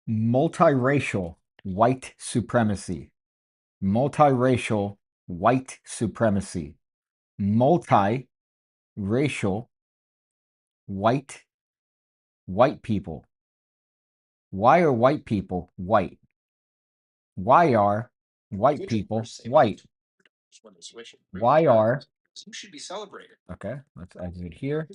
Multiracial white supremacy. Multiracial white supremacy. Multiracial white people. Why are white people white? Why are white people white? Why are okay, let's exit here.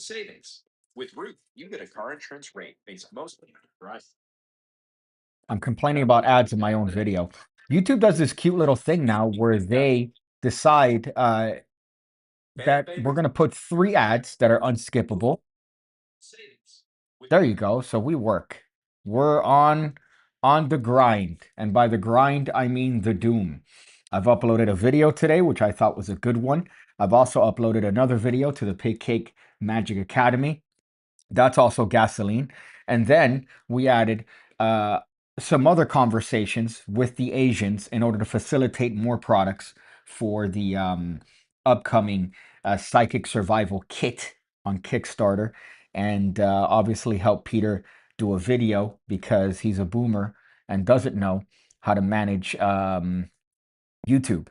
I'm complaining about ads in my own video. YouTube does this cute little thing now where they decide that we're going to put 3 ads that are unskippable. There you go. So we work. We're on the grind. And by the grind, I mean the doom. I've uploaded a video today, which I thought was a good one. I've also uploaded another video to the PigCake Magic Academy. That's also gasoline. And then we added some other conversations with the Asians in order to facilitate more products for the upcoming Psychic Survival Kit on Kickstarter. And obviously help Peter do a video because he's a boomer and doesn't know how to manage YouTube,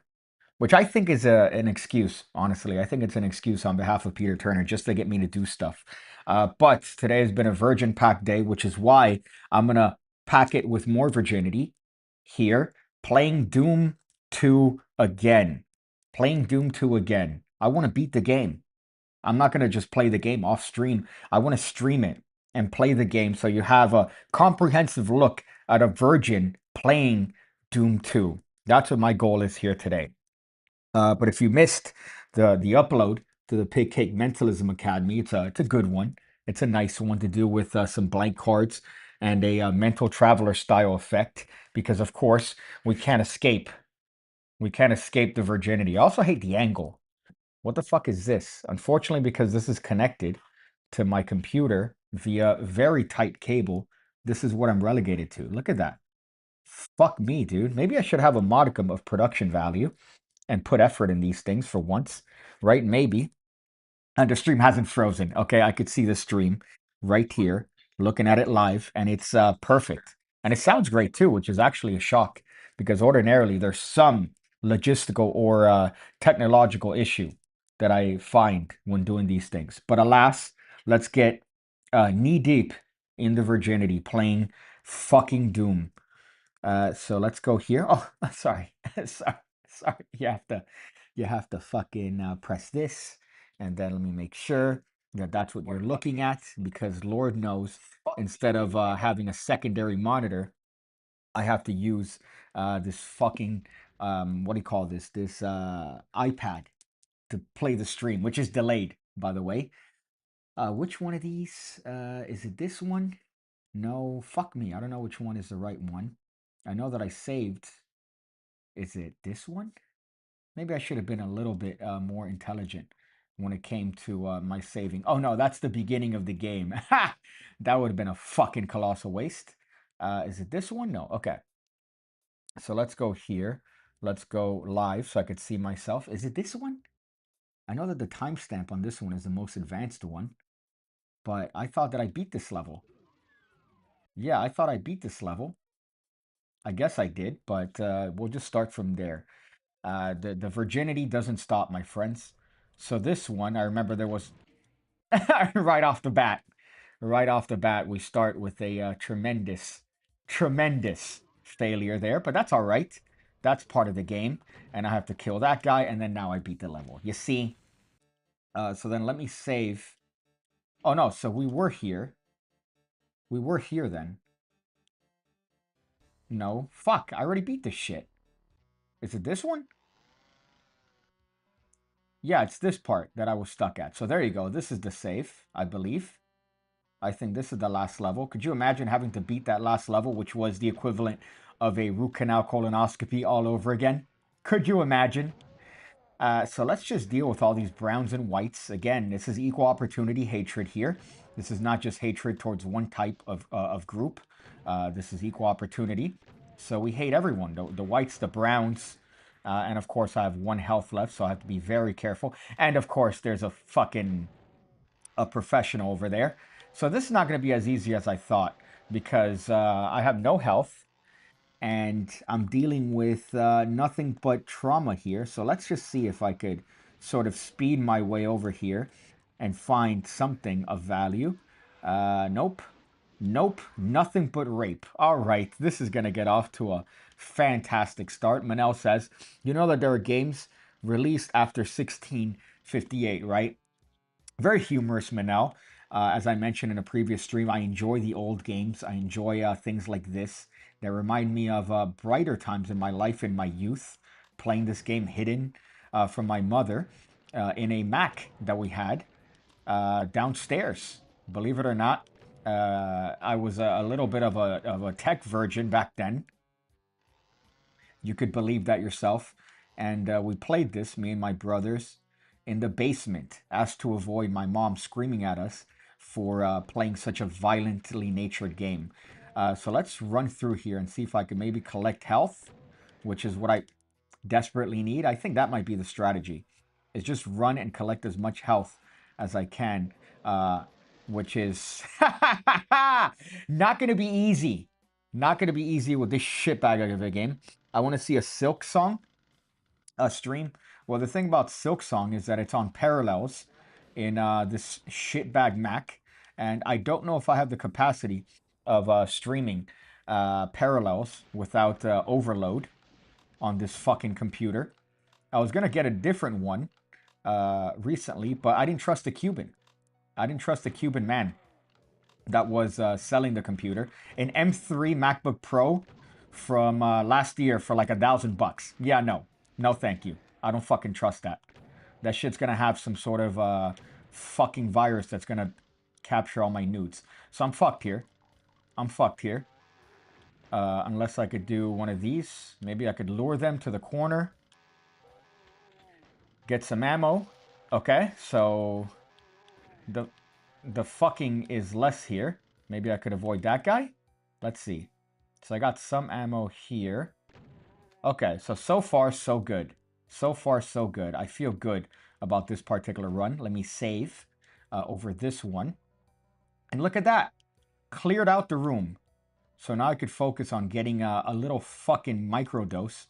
which I think is an excuse, honestly. I think it's an excuse on behalf of Peter Turner just to get me to do stuff. But today has been a virgin pack day, which is why I'm going to pack it with more virginity here, playing Doom 2 again. Playing Doom 2 again. I want to beat the game. I'm not going to just play the game off stream. I want to stream it and play the game so you have a comprehensive look at a virgin playing Doom 2. That's what my goal is here today. But if you missed the upload to the PigCake Mentalism Academy, it's a good one. It's a nice one to do with some blank cards and a mental traveler style effect because, of course, we can't escape. We can't escape the virginity. I also hate the angle. What the fuck is this? Unfortunately, because this is connected to my computer via very tight cable, this is what I'm relegated to. Look at that. Fuck me, dude. Maybe I should have a modicum of production value and put effort in these things for once, right? Maybe. And the stream hasn't frozen. Okay, I could see the stream right here, looking at it live, and it's perfect. And it sounds great too, which is actually a shock because ordinarily there's some logistical or technological issue that I find when doing these things. But alas, let's get knee deep in the virginity playing fucking Doom. So let's go here. Oh, sorry. Sorry. Sorry. You have to fucking press this. And then let me make sure that that's what you're looking at because Lord knows, instead of having a secondary monitor, I have to use this fucking what do you call this? This iPad to play the stream, which is delayed, by the way. Which one of these? Is it this one? No, fuck me. I don't know which one is the right one. I know that I saved. Is it this one? Maybe I should have been a little bit more intelligent when it came to my saving. Oh no, that's the beginning of the game. Ha! That would have been a fucking colossal waste. Is it this one? No. Okay. So let's go here. Let's go live so I could see myself. Is it this one? I know that the timestamp on this one is the most advanced one, but I thought that I beat this level. Yeah, I thought I beat this level. I guess I did, but we'll just start from there. The virginity doesn't stop, my friends. So this one, I remember there was right off the bat. Right off the bat, we start with a tremendous failure there, but that's all right. That's part of the game, and I have to kill that guy, and then now I beat the level. You see? So then let me save. Oh no, so we were here. We were here then. No, fuck, I already beat this shit. Is it this one? Yeah, it's this part that I was stuck at. So there you go. This is the save, I believe. I think this is the last level. Could you imagine having to beat that last level, which was the equivalent of a root canal colonoscopy all over again? Could you imagine? So let's just deal with all these browns and whites. Again, this is equal opportunity hatred here. This is not just hatred towards one type of group. This is equal opportunity. So we hate everyone, the whites, the browns, and of course I have 1 health left, so I have to be very careful. And of course there's a fucking professional over there. So this is not going to be as easy as I thought. because I have no health and I'm dealing with nothing but trauma here. So let's just see if I could sort of speed my way over here and find something of value. Nope. Nope. Nothing but rape. All right. This is going to get off to a fantastic start. Manel says, you know that there are games released after 1658, right? Very humorous, Manel. As I mentioned in a previous stream, I enjoy the old games. I enjoy things like this that remind me of brighter times in my life in my youth, playing this game hidden from my mother in a Mac that we had downstairs. Believe it or not, I was a little bit of a tech virgin back then. You could believe that yourself. And we played this, me and my brothers, in the basement, as to avoid my mom screaming at us for playing such a violently natured game. So let's run through here and see if I can maybe collect health, which is what I desperately need. I think that might be the strategy, is just run and collect as much health as I can, which is not going to be easy. Not going to be easy with this shitbag of a game. I want to see a Silk Song stream. Well, the thing about Silk Song is that it's on Parallels in this shitbag Mac, and I don't know if I have the capacity of streaming Parallels without overload on this fucking computer. I was gonna get a different one recently, but I didn't trust the Cuban. I didn't trust the Cuban man that was selling the computer. An M3 MacBook Pro from last year for like $1,000. Yeah, no. No, thank you. I don't fucking trust that. That shit's gonna have some sort of fucking virus that's gonna capture all my nudes. So I'm fucked here. I'm fucked here. Unless I could do one of these. Maybe I could lure them to the corner. Get some ammo. Okay, so the the fucking is less here. Maybe I could avoid that guy. Let's see. So I got some ammo here. Okay, so far, so good. So far, so good. I feel good about this particular run. Let me save over this one. And look at that. Cleared out the room. So now I could focus on getting a little fucking microdose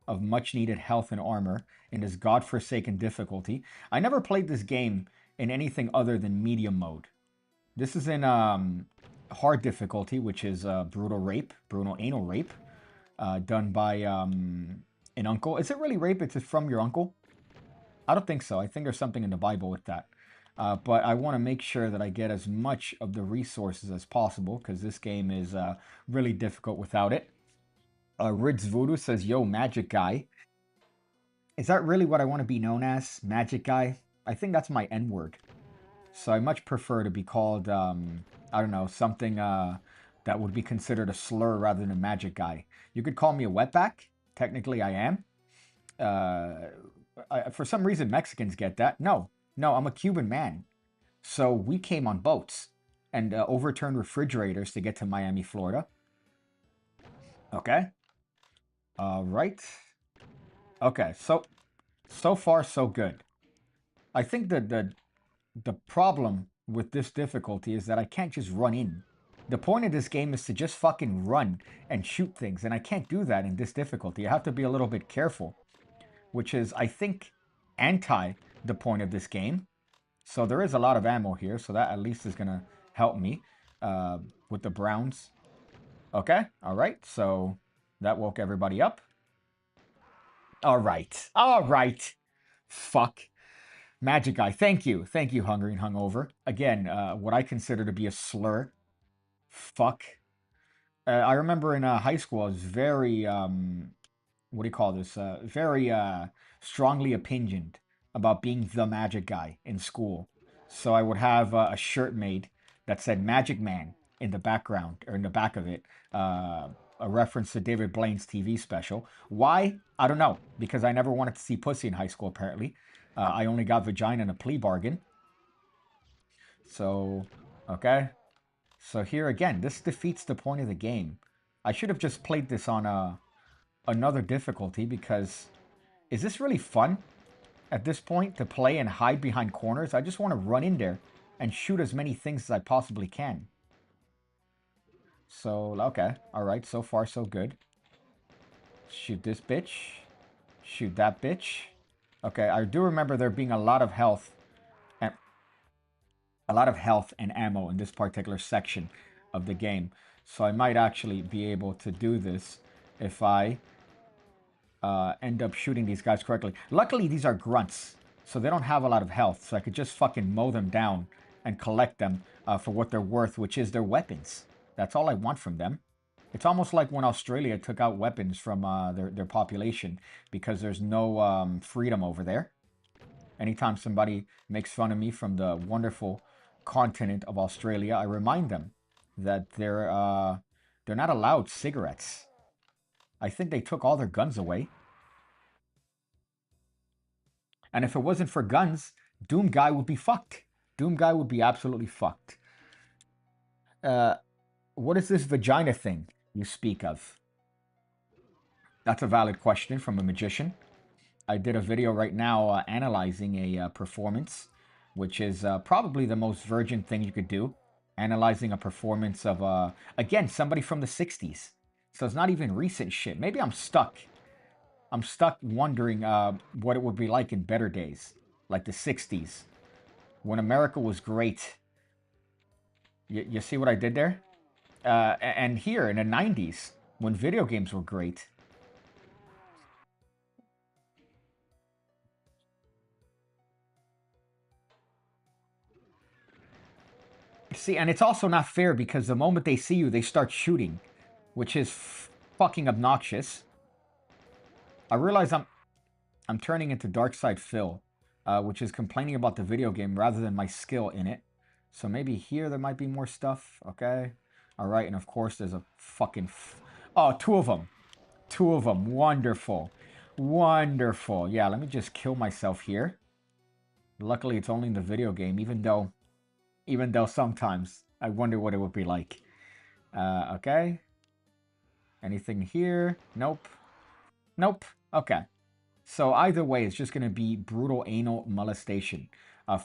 of much needed health and armor in this godforsaken difficulty. I never played this game in anything other than medium mode. This is in hard difficulty, which is brutal anal rape, done by an uncle. Is it really rape? It's from your uncle? I don't think so. I think there's something in the Bible with that. But I want to make sure that I get as much of the resources as possible because this game is really difficult without it. Rids Voodoo says, yo, magic guy. Is that really what I want to be known as? Magic guy? I think that's my N-word. So I much prefer to be called, I don't know, something that would be considered a slur rather than a magic guy. You could call me a wetback. Technically, I am. For some reason, Mexicans get that. No, I'm a Cuban man. So we came on boats and overturned refrigerators to get to Miami, Florida. Okay. All right. Okay, so far so good. I think that the problem with this difficulty is that I can't just run in. The point of this game is to just fucking run and shoot things, and I can't do that in this difficulty. I have to be a little bit careful, which is, I think, anti the point of this game. So there is a lot of ammo here, so that at least is going to help me with the Browns. Okay, all right, so that woke everybody up. All right. Fuck. Magic guy. Thank you, Hungry and Hungover. Again, what I consider to be a slur. Fuck. I remember in high school, I was very, what do you call this? Very strongly opinioned about being the magic guy in school. So I would have a shirt made that said Magic Man in the background, or in the back of it. A reference to David Blaine's TV special. Why? I don't know. Because I never wanted to see pussy in high school, apparently. I only got vagina in a plea bargain. So, okay. So here again, this defeats the point of the game. I should have just played this on another difficulty because is this really fun at this point to play and hide behind corners? I just want to run in there and shoot as many things as I possibly can. So, okay. All right. So far, so good. Shoot this bitch. Shoot that bitch. Okay, I do remember there being a lot of health and ammo in this particular section of the game. So I might actually be able to do this if I end up shooting these guys correctly. Luckily, these are grunts, so they don't have a lot of health, so I could just fucking mow them down and collect them for what they're worth, which is their weapons. That's all I want from them. It's almost like when Australia took out weapons from their population because there's no freedom over there. Anytime somebody makes fun of me from the wonderful continent of Australia, I remind them that they're not allowed cigarettes. I think they took all their guns away. And if it wasn't for guns, Doom Guy would be fucked. Doom Guy would be absolutely fucked. What is this vagina thing you speak of? That's a valid question from a magician. I did a video right now analyzing a performance, which is probably the most virgin thing you could do. Analyzing a performance of, again, somebody from the 60s. So it's not even recent shit. Maybe I'm stuck. I'm stuck wondering what it would be like in better days, like the 60s, when America was great. You see what I did there? And here in the 90s, when video games were great. See, and it's also not fair because the moment they see you, they start shooting, which is fucking obnoxious. I realize I'm turning into Dark Side Phil, which is complaining about the video game rather than my skill in it. So maybe here there might be more stuff, okay? All right, and of course there's a fucking... Oh, two of them. Two of them. Wonderful. Wonderful. Yeah, let me just kill myself here. Luckily, it's only in the video game, even though sometimes I wonder what it would be like. Okay. Anything here? Nope. Nope. Okay. So either way, it's just going to be brutal anal molestation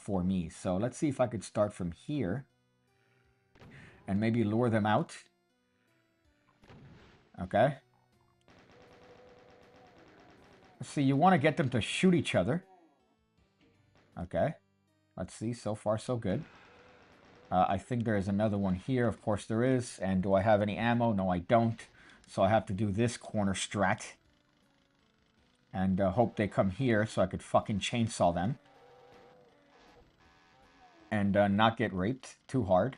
for me. So let's see if I could start from here and maybe lure them out. Okay. See, you want to get them to shoot each other. Okay. Let's see. So far, so good. I think there is another one here. Of course there is. And do I have any ammo? No, I don't. So I have to do this corner strat. And hope they come here so I could fucking chainsaw them. And not get raped too hard.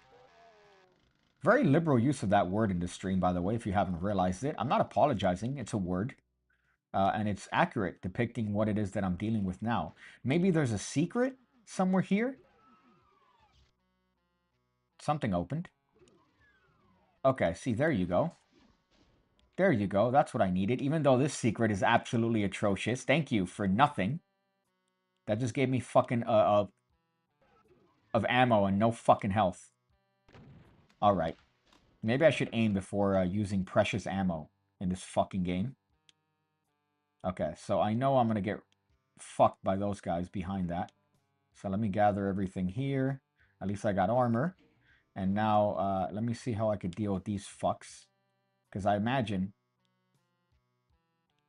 Very liberal use of that word in the stream, by the way, if you haven't realized it. I'm not apologizing. It's a word. And it's accurate, depicting what it is that I'm dealing with now. Maybe there's a secret somewhere here? Something opened. Okay, see, there you go. There you go. That's what I needed, even though this secret is absolutely atrocious. Thank you for nothing. That just gave me fucking of ammo and no fucking health. Alright. Maybe I should aim before using precious ammo in this fucking game. Okay, so I know I'm going to get fucked by those guys behind that. So let me gather everything here. At least I got armor. And now, let me see how I could deal with these fucks. Because I imagine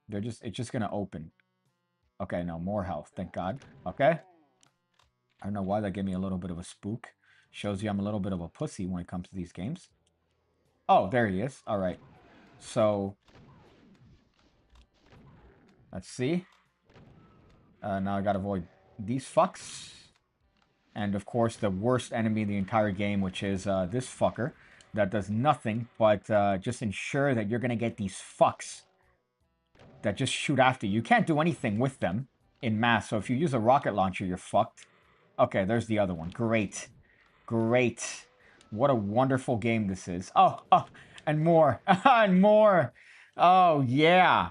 it's just going to open. Okay, no, more health, thank God. Okay. I don't know why that gave me a little bit of a spook. Shows you I'm a little bit of a pussy when it comes to these games. Oh, there he is. All right. So, let's see. Now I gotta avoid these fucks. And of course, the worst enemy in the entire game, which is this fucker. That does nothing but just ensure that you're gonna get these fucks that just shoot after you. You can't do anything with them in mass, so if you use a rocket launcher, you're fucked. Okay, there's the other one. Great. Great. What a wonderful game this is. Oh, and more. And more. Oh, yeah.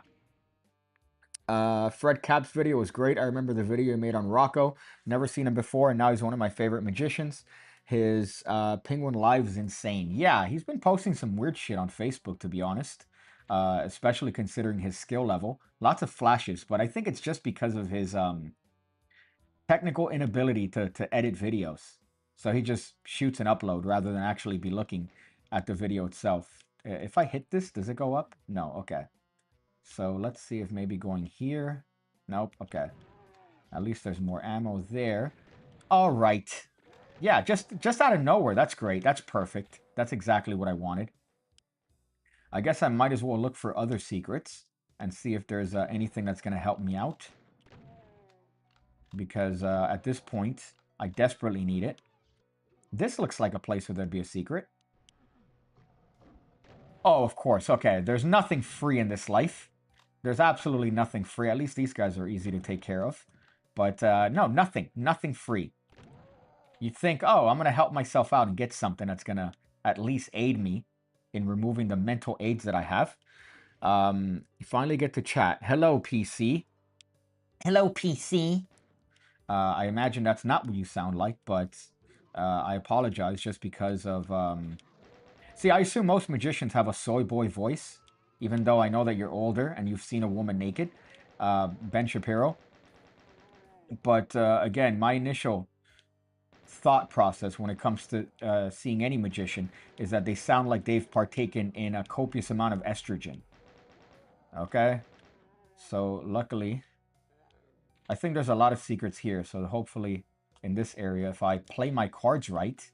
Fred Cap's video was great. I remember the video he made on Rocco. Never seen him before, and now he's one of my favorite magicians. His Penguin Live is insane. Yeah, he's been posting some weird shit on Facebook, to be honest. Especially considering his skill level. Lots of flashes, but I think it's just because of his technical inability to edit videos. So he just shoots and upload rather than actually be looking at the video itself. If I hit this, does it go up? No, okay. So let's see if maybe going here. Nope, okay. At least there's more ammo there. All right. Yeah, just out of nowhere. That's great. That's perfect. That's exactly what I wanted. I guess I might as well look for other secrets and see if there's anything that's going to help me out. Because at this point, I desperately need it. This looks like a place where there'd be a secret. Oh, of course. Okay, there's nothing free in this life. There's absolutely nothing free. At least these guys are easy to take care of. But no, nothing. Nothing free. You'd think, oh, I'm going to help myself out and get something that's going to at least aid me in removing the mental aids that I have. You finally get to chat. Hello, PC. Hello, PC. I imagine that's not what you sound like, but I apologize just because of... See, I assume most magicians have a soy boy voice, even though I know that you're older and you've seen a woman naked. Ben Shapiro. But again, my initial thought process when it comes to seeing any magician is that they sound like they've partaken in a copious amount of estrogen. Okay? So, luckily, I think there's a lot of secrets here. So, hopefully, in this area, if I play my cards right,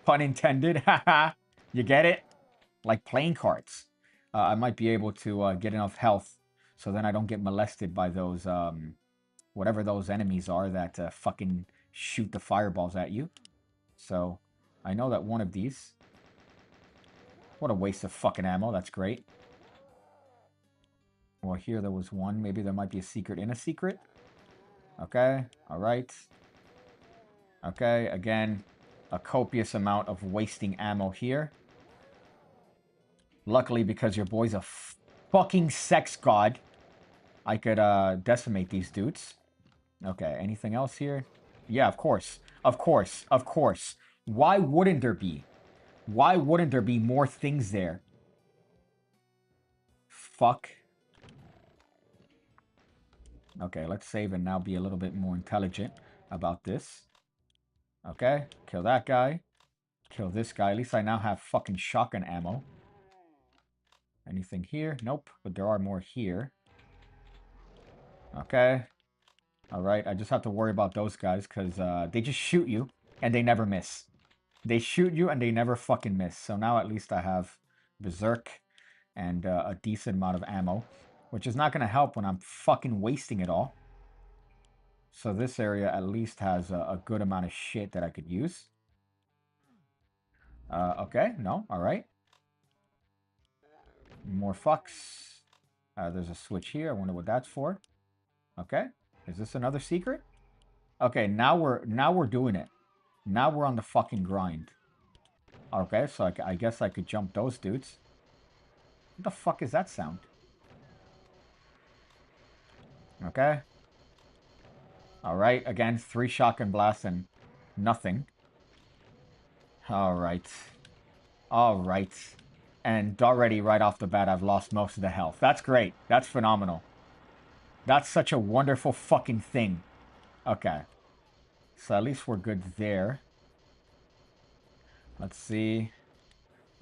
pun intended, haha, you get it? Like playing cards. I might be able to get enough health so then I don't get molested by those, whatever those enemies are that fucking shoot the fireballs at you. So, I know that one of these... What a waste of fucking ammo. That's great. Well, here there was one. Maybe there might be a secret in a secret. Okay. Alright. Okay. Again, a copious amount of wasting ammo here. Luckily, because your boy's a fucking sex god, I could decimate these dudes. Okay. Anything else here? Yeah, of course. Of course. Of course. Why wouldn't there be? Why wouldn't there be more things there? Fuck. Okay, let's save and now be a little bit more intelligent about this. Okay, kill that guy. Kill this guy. At least I now have fucking shotgun ammo. Anything here? Nope, but there are more here. Okay. Alright, I just have to worry about those guys because they just shoot you and they never miss. They shoot you and they never fucking miss. So now at least I have Berserk and a decent amount of ammo, which is not going to help when I'm fucking wasting it all. So this area at least has a good amount of shit that I could use. Okay, no, alright. More fucks. There's a switch here. I wonder what that's for. Okay, is this another secret? Okay, now we're doing it. Now we're on the fucking grind. Okay, so I guess I could jump those dudes. What the fuck is that sound? Okay. Alright, again, 3 shotgun blasts and nothing. Alright. Alright. And already, right off the bat, I've lost most of the health. That's great. That's phenomenal. That's such a wonderful fucking thing. Okay. So at least we're good there. Let's see.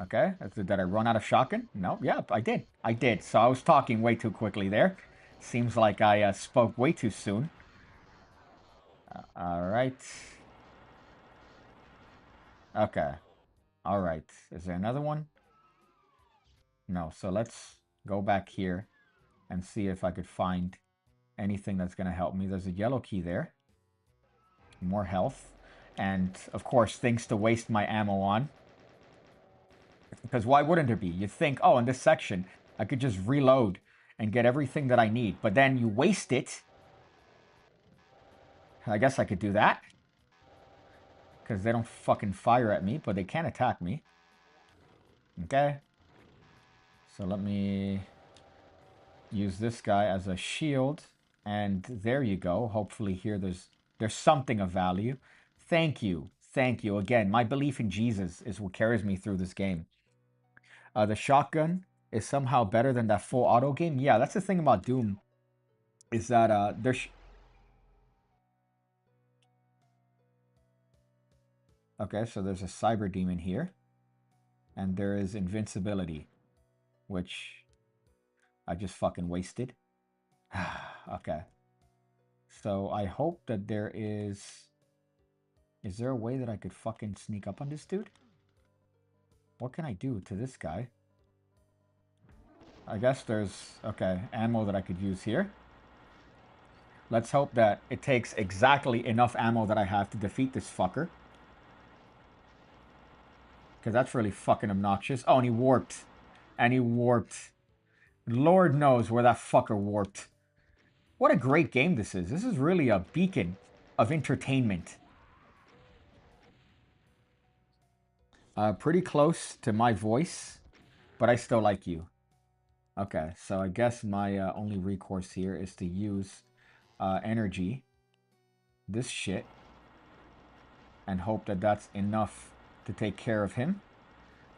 Okay. Did I run out of shotgun? No. Yeah, I did. I did. So I was talking way too quickly there. Seems like I spoke way too soon. Alright. Okay. Alright. Is there another one? No. So let's go back here and see if I could find anything that's going to help me. There's a yellow key there. More health. And, of course, things to waste my ammo on. Because why wouldn't there be? You'd think, oh, in this section, I could just reload and get everything that I need. But then you waste it. I guess I could do that. Because they don't fucking fire at me, but they can attack me. Okay. So let me use this guy as a shield. And there you go. Hopefully here there's something of value. Thank you. Thank you. Again, my belief in Jesus is what carries me through this game. The shotgun is somehow better than that full auto game. Yeah, that's the thing about Doom. Is that there's... Okay, so there's a cyber demon here. And there is invincibility, which I just fucking wasted. Okay. So I hope that there is... Is there a way that I could fucking sneak up on this dude? What can I do to this guy? I guess there's... Okay, ammo that I could use here. Let's hope that it takes exactly enough ammo that I have to defeat this fucker. Because that's really fucking obnoxious. Oh, and he warped. And he warped. Lord knows where that fucker warped. What a great game this is. This is really a beacon of entertainment. Pretty close to my voice, but I still like you. Okay, so I guess my only recourse here is to use energy, this shit, and hope that that's enough to take care of him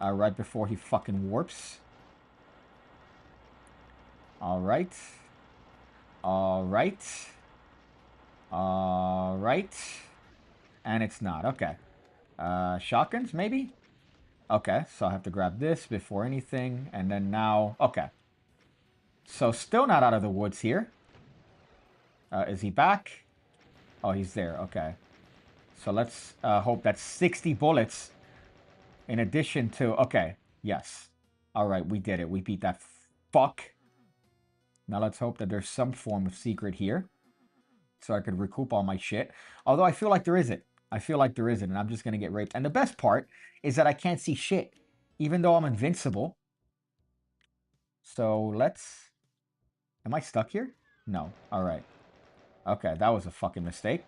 right before he fucking warps. Alright. Alright. Alright. And it's not. Okay. Shotguns, maybe? Okay, so I have to grab this before anything, and then now... Okay. So still not out of the woods here. Is he back? Oh, he's there. Okay. So let's hope that's 60 bullets in addition to... Okay, yes. All right, we did it. We beat that fuck. Now let's hope that there's some form of secret here so I could recoup all my shit. Although I feel like there isn't. I feel like there isn't, and I'm just going to get raped. And the best part is that I can't see shit, even though I'm invincible. So let's... Am I stuck here? No. All right. Okay, that was a fucking mistake.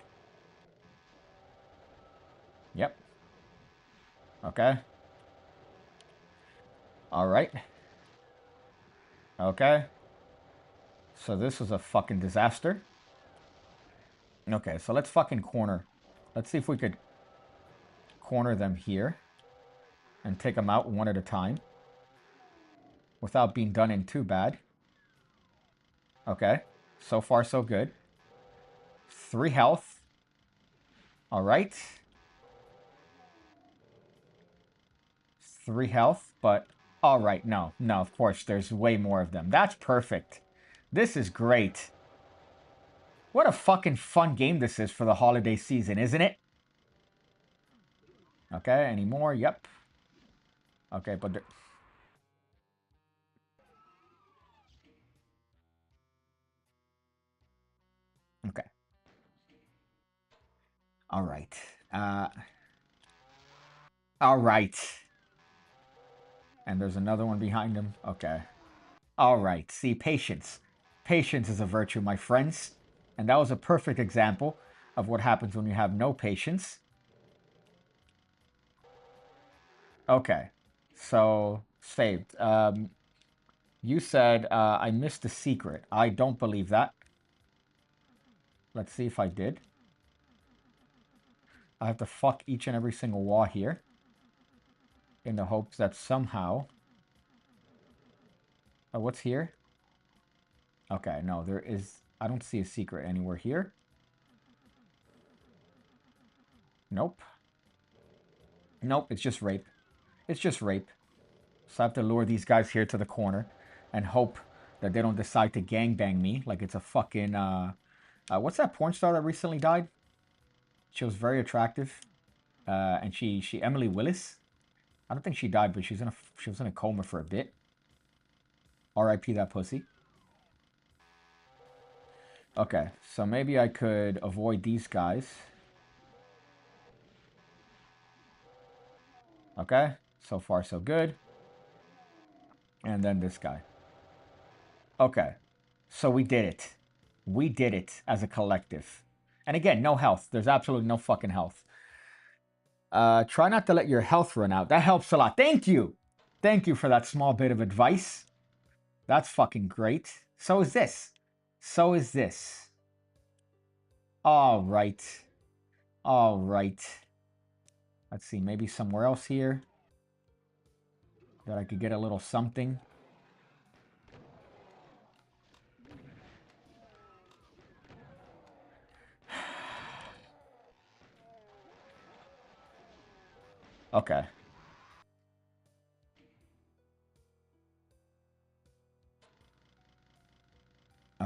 Yep. Okay. All right. Okay. So this was a fucking disaster. Okay, so let's fucking corner. Let's see if we could corner them here and take them out one at a time without being done in too bad. Okay, so far so good. 3 health. All right. 3 health, but all right, no, of course, there's way more of them. That's perfect. This is great. What a fucking fun game this is for the holiday season, isn't it? Okay, any more? Yep. Okay, but... Okay. All right. All right. And there's another one behind him. Okay. All right. See, patience. Patience is a virtue, my friends. And that was a perfect example of what happens when you have no patience. Okay. So, saved. You said I missed the secret. I don't believe that. Let's see if I did. I have to fuck each and every single wall here in the hopes that somehow... Oh, what's here? Okay, no, there is... I don't see a secret anywhere here. Nope. Nope, it's just rape. It's just rape. So I have to lure these guys here to the corner and hope that they don't decide to gangbang me like it's a fucking... what's that porn star that recently died? She was very attractive. And she Emily Willis? I don't think she died, but she was in a coma for a bit. R.I.P. that pussy. Okay, so maybe I could avoid these guys. Okay, so far so good. And then this guy. Okay, so we did it. We did it as a collective. And again, no health. There's absolutely no fucking health. Try not to let your health run out. That helps a lot. Thank you. Thank you for that small bit of advice. That's fucking great. So is this. So is this. All right. All right. Let's see. Maybe somewhere else here that I could get a little something. Okay.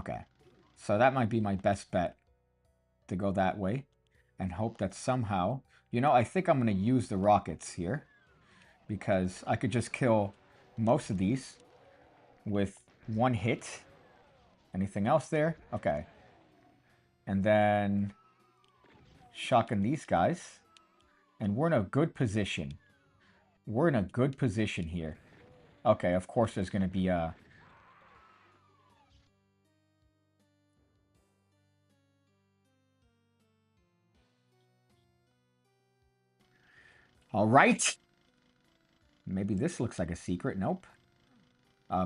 Okay. So that might be my best bet, to go that way and hope that somehow... You know, I think I'm going to use the rockets here, because I could just kill most of these with one hit. Anything else there? Okay. And then shotgun these guys. And we're in a good position. We're in a good position here. Okay, of course there's going to be a... All right. Maybe this looks like a secret. Nope.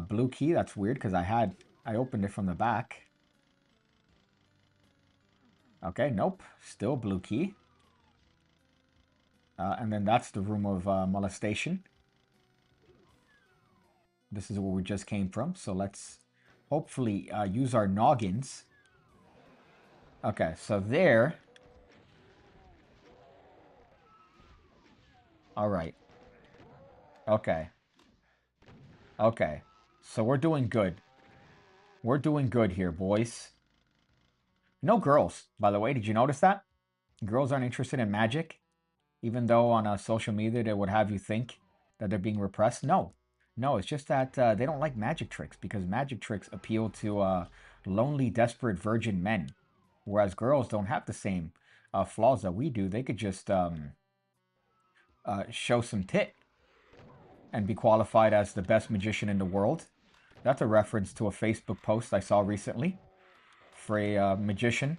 Blue key. That's weird because I opened it from the back. Okay, nope. Still blue key. And then that's the room of molestation. This is where we just came from. So let's hopefully use our noggins. Okay, so there. All right. Okay. Okay. So we're doing good. We're doing good here, boys. No girls, by the way. Did you notice that? Girls aren't interested in magic, even though on social media they would have you think that they're being repressed. No. No, it's just that they don't like magic tricks, because magic tricks appeal to lonely, desperate virgin men. Whereas girls don't have the same flaws that we do. They could just show some tit and be qualified as the best magician in the world. That's a reference to a Facebook post I saw recently for a magician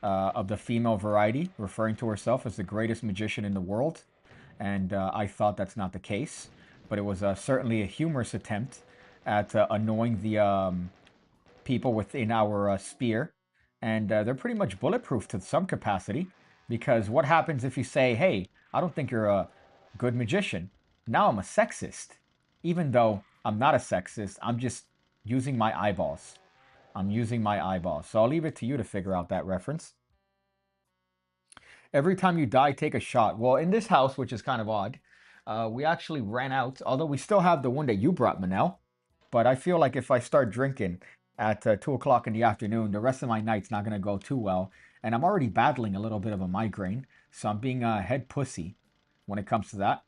of the female variety, referring to herself as the greatest magician in the world. And I thought that's not the case, but it was certainly a humorous attempt at annoying the people within our sphere. And they're pretty much bulletproof to some capacity, because what happens if you say, hey, I don't think you're a good magician? Now I'm a sexist. Even though I'm not a sexist, I'm just using my eyeballs. I'm using my eyeballs. So I'll leave it to you to figure out that reference. Every time you die, take a shot. Well, in this house, which is kind of odd, we actually ran out, although we still have the one that you brought, Manel. But I feel like if I start drinking at 2 o'clock in the afternoon, the rest of my night's not going to go too well. And I'm already battling a little bit of a migraine, so I'm being a head pussy when it comes to that.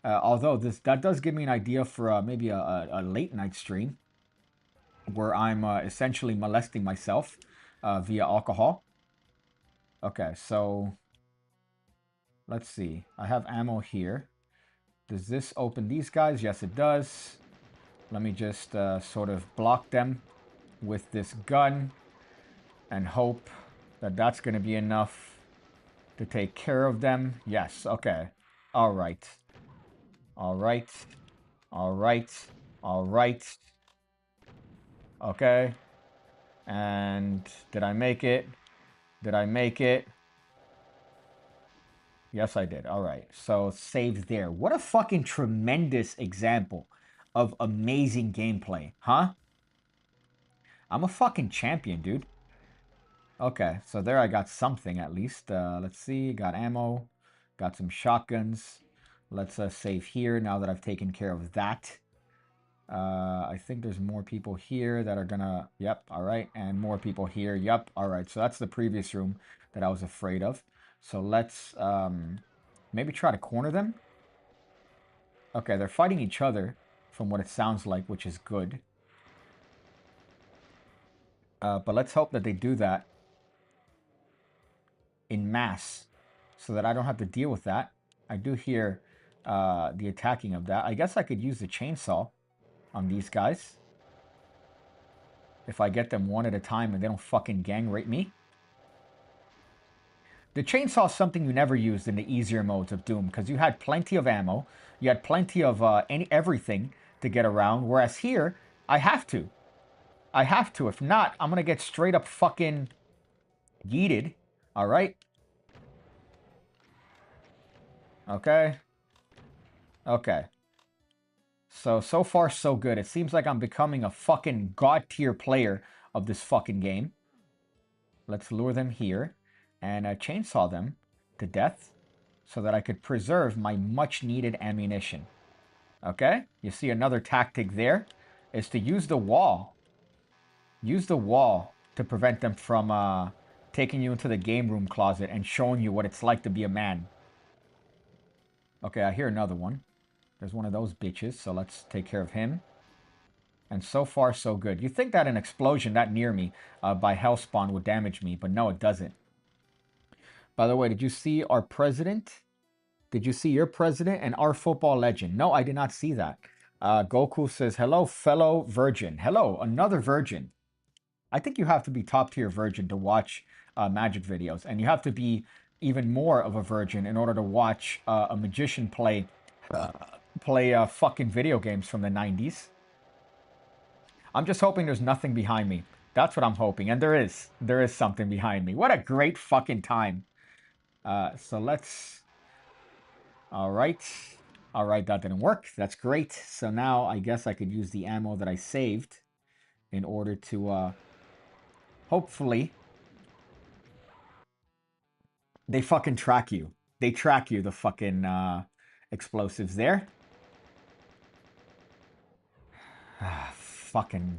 Although that does give me an idea for maybe a late night stream where I'm essentially molesting myself via alcohol. Okay, so let's see. I have ammo here. Does this open these guys? Yes, it does. Let me just sort of block them with this gun and hope that that's going to be enough to take care of them. Yes, okay. All right. All right. All right. All right. Okay. And did I make it? Did I make it? Yes, I did. All right. So saved there. What a fucking tremendous example of amazing gameplay, huh? I'm a fucking champion, dude. Okay, so there I got something at least. Let's see, got ammo, got some shotguns. Let's save here now that I've taken care of that. I think there's more people here that are gonna... Yep, all right, and more people here. Yep, all right, so that's the previous room that I was afraid of. So let's maybe try to corner them. Okay, they're fighting each other from what it sounds like, which is good. But let's hope that they do that in mass so that I don't have to deal with that. I do hear the attacking of that. I guess I could use the chainsaw on these guys if I get them one at a time and they don't fucking gang rape me. The chainsaw is something you never used in the easier modes of Doom because you had plenty of ammo, you had plenty of everything to get around, whereas here, I have to. I have to. If not, I'm going to get straight up fucking yeeted. All right? Okay. Okay. So far, so good. It seems like I'm becoming a fucking god-tier player of this fucking game. Let's lure them here and chainsaw them to death so that I could preserve my much-needed ammunition. Okay? You see another tactic there is to use the wall. Use the wall to prevent them from taking you into the game room closet and showing you what it's like to be a man. Okay, I hear another one. There's one of those bitches, so let's take care of him. And so far, so good. You think that an explosion that near me by Hellspawn would damage me, but no, it doesn't. By the way, did you see our president? Did you see your president and our football legend? No, I did not see that. Goku says, hello, fellow virgin. Hello, another virgin. I think you have to be top tier virgin to watch magic videos. And you have to be even more of a virgin in order to watch a magician play fucking video games from the 90s. I'm just hoping there's nothing behind me. That's what I'm hoping. And there is. There is something behind me. What a great fucking time. So let's... All right. All right, that didn't work. That's great. So now I guess I could use the ammo that I saved in order to hopefully... They fucking track you. They track you, the fucking explosives there. Fucking...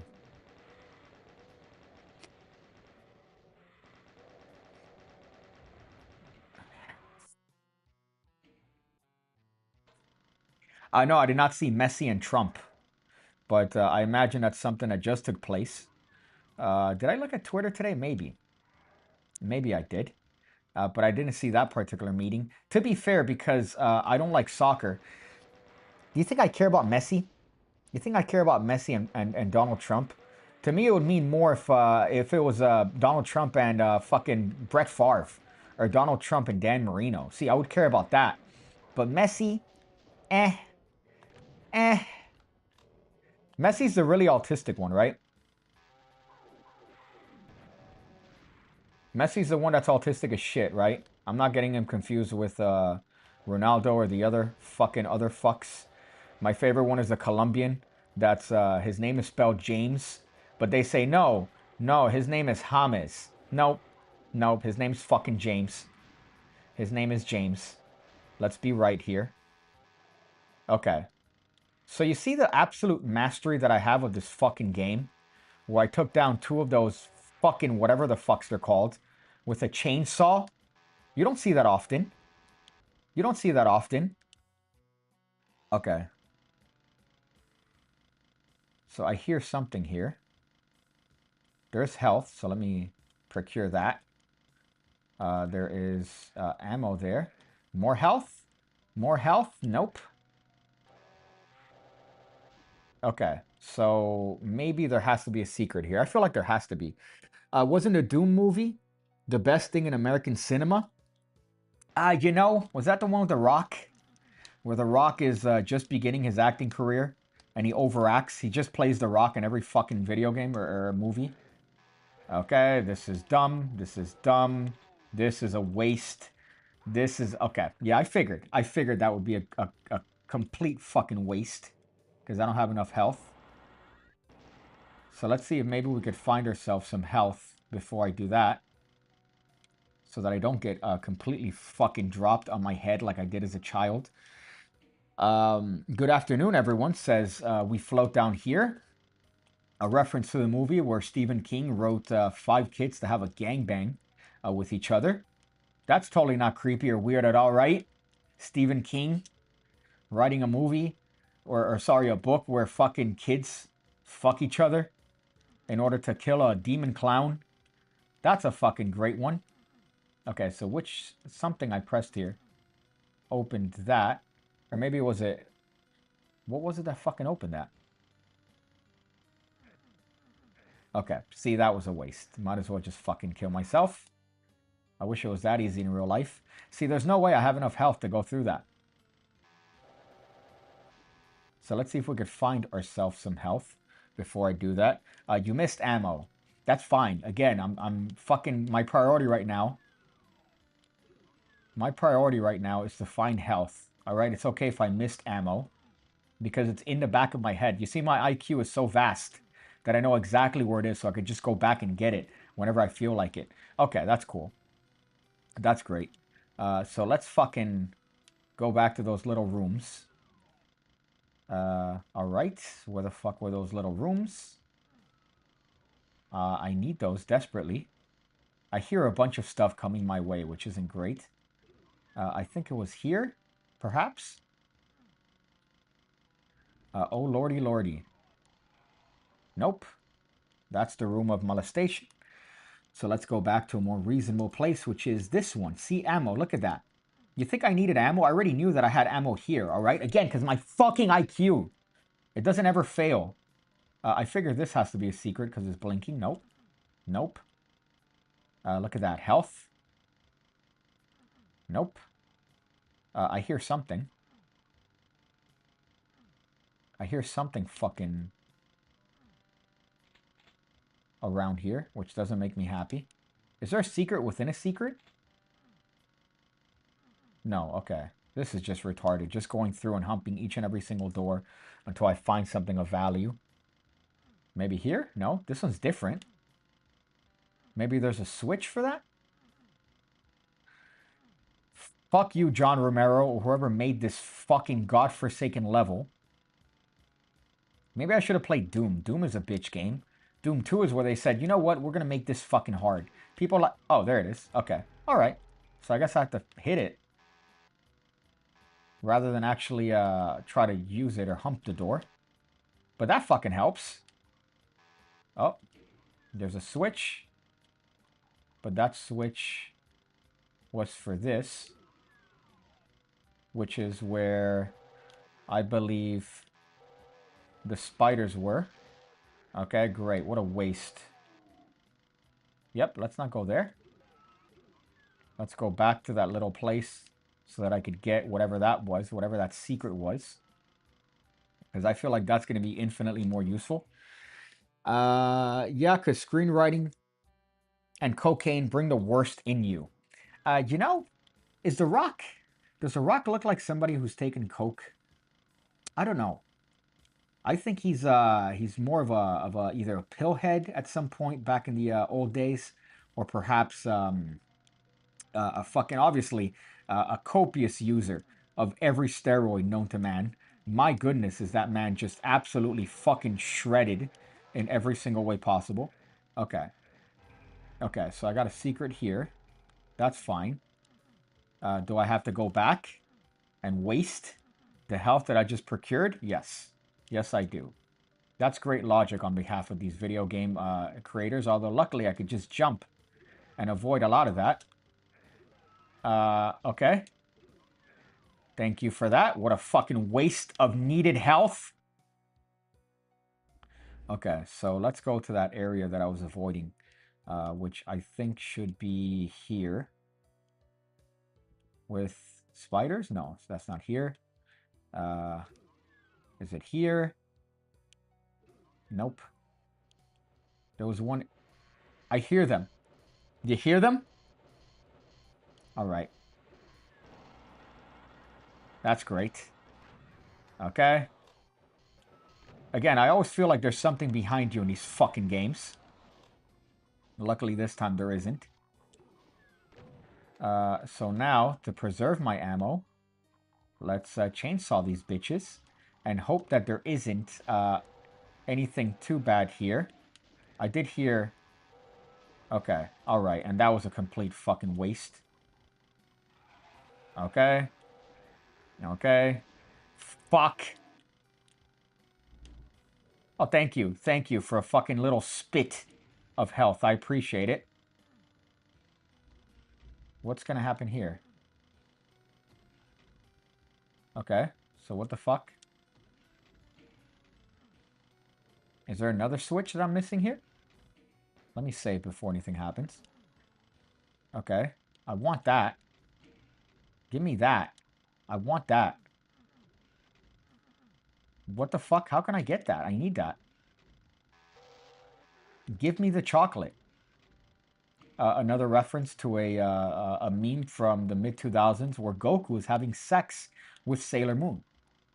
No, I did not see Messi and Trump. But I imagine that's something that just took place. Did I look at Twitter today? Maybe. Maybe I did. But I didn't see that particular meeting. To be fair, because I don't like soccer. Do you think I care about Messi? You think I care about Messi and Donald Trump? To me, it would mean more if it was Donald Trump and fucking Brett Favre. Or Donald Trump and Dan Marino. See, I would care about that. But Messi, eh. Eh. Messi's the really autistic one, right? Messi's the one that's autistic as shit, right? I'm not getting him confused with Ronaldo or the other fucks. My favorite one is the Colombian. That's his name is spelled James, but they say no, his name is James. Nope, nope, his name's fucking James. His name is James. Let's be right here. Okay. So you see the absolute mastery that I have of this fucking game? Where I took down two of those fucking whatever the fucks they're called with a chainsaw? You don't see that often. You don't see that often. Okay. So I hear something here. There's health, so let me procure that. There is ammo there. More health? More health? Nope. Okay, so maybe there has to be a secret here. I feel like there has to be. Wasn't the Doom movie the best thing in American cinema? Was that the one with The Rock? Where The Rock is just beginning his acting career and he overacts. He just plays The Rock in every fucking video game or movie. Okay, this is dumb. This is dumb. This is a waste. This is... Okay, yeah, I figured. I figured that would be a complete fucking waste. Because I don't have enough health. So let's see if maybe we could find ourselves some health before I do that. So that I don't get completely fucking dropped on my head like I did as a child. Good afternoon, everyone, says we float down here. A reference to the movie where Stephen King wrote 5 kids to have a gangbang with each other. That's totally not creepy or weird at all, right? Stephen King writing a movie, or sorry, a book where fucking kids fuck each other in order to kill a demon clown. That's a fucking great one. Okay, so something I pressed here opened that. Or maybe it was a... What was it that fucking opened that? Okay, see, that was a waste. Might as well just fucking kill myself. I wish it was that easy in real life. See, there's no way I have enough health to go through that. So let's see if we could find ourselves some health before I do that. You missed ammo. That's fine. Again, I'm fucking... My priority right now... My priority right now is to find health. Alright, it's okay if I missed ammo. Because it's in the back of my head. You see, my IQ is so vast that I know exactly where it is, so I could just go back and get it whenever I feel like it. Okay, that's cool. That's great. So let's fucking go back to those little rooms. Alright, where the fuck were those little rooms? I need those desperately. I hear a bunch of stuff coming my way, which isn't great. I think it was here, perhaps? Oh, lordy, lordy. Nope. That's the room of molestation. So let's go back to a more reasonable place, which is this one. See, ammo. Look at that. You think I needed ammo? I already knew that I had ammo here, all right? Again, because my fucking IQ. It doesn't ever fail. I figure this has to be a secret because it's blinking. Nope. Nope. Look at that. Health. Nope. I hear something. I hear something fucking around here, which doesn't make me happy. Is there a secret within a secret? No, okay. This is just retarded. Just going through and humping each and every single door until I find something of value. Maybe here? No, this one's different. Maybe there's a switch for that? Fuck you, John Romero, or whoever made this fucking godforsaken level. Maybe I should have played Doom. Doom is a bitch game. Doom 2 is where they said, you know what, we're going to make this fucking hard. People like, oh, there it is. Okay. All right. So I guess I have to hit it. Rather than actually try to use it or hump the door. But that fucking helps. Oh, there's a switch. But that switch was for this. Which is where I believe the spiders were. Okay, great. What a waste. Yep, let's not go there. Let's go back to that little place so that I could get whatever that was, whatever that secret was. Because I feel like that's going to be infinitely more useful. Yeah, because screenwriting and cocaine bring the worst in you. You know, is The Rock... Does The Rock look like somebody who's taken coke? I don't know. I think he's more of a either a pillhead at some point back in the old days, or perhaps a fucking obviously a copious user of every steroid known to man. My goodness, is that man just absolutely fucking shredded in every single way possible. Okay. Okay, so I got a secret here. That's fine. Do I have to go back and waste the health that I just procured? Yes. Yes, I do. That's great logic on behalf of these video game creators, although luckily I could just jump and avoid a lot of that. Okay. Thank you for that. What a fucking waste of needed health. Okay, so let's go to that area that I was avoiding, which I think should be here. With spiders? No, that's not here. Is it here? Nope. There was one... I hear them. You hear them? All right. That's great. Okay. Again, I always feel like there's something behind you in these fucking games. Luckily, this time there isn't. So now, to preserve my ammo, let's chainsaw these bitches and hope that there isn't anything too bad here. I did hear... Okay, alright, and that was a complete fucking waste. Okay. Okay. Fuck. Oh, thank you. Thank you for a fucking little spit of health. I appreciate it. What's gonna happen here? Okay, so what the fuck? Is there another switch that I'm missing here? Let me save before anything happens. Okay, I want that. Give me that. I want that. What the fuck? How can I get that? I need that. Give me the chocolate. Another reference to a meme from the mid-2000s where Goku is having sex with Sailor Moon.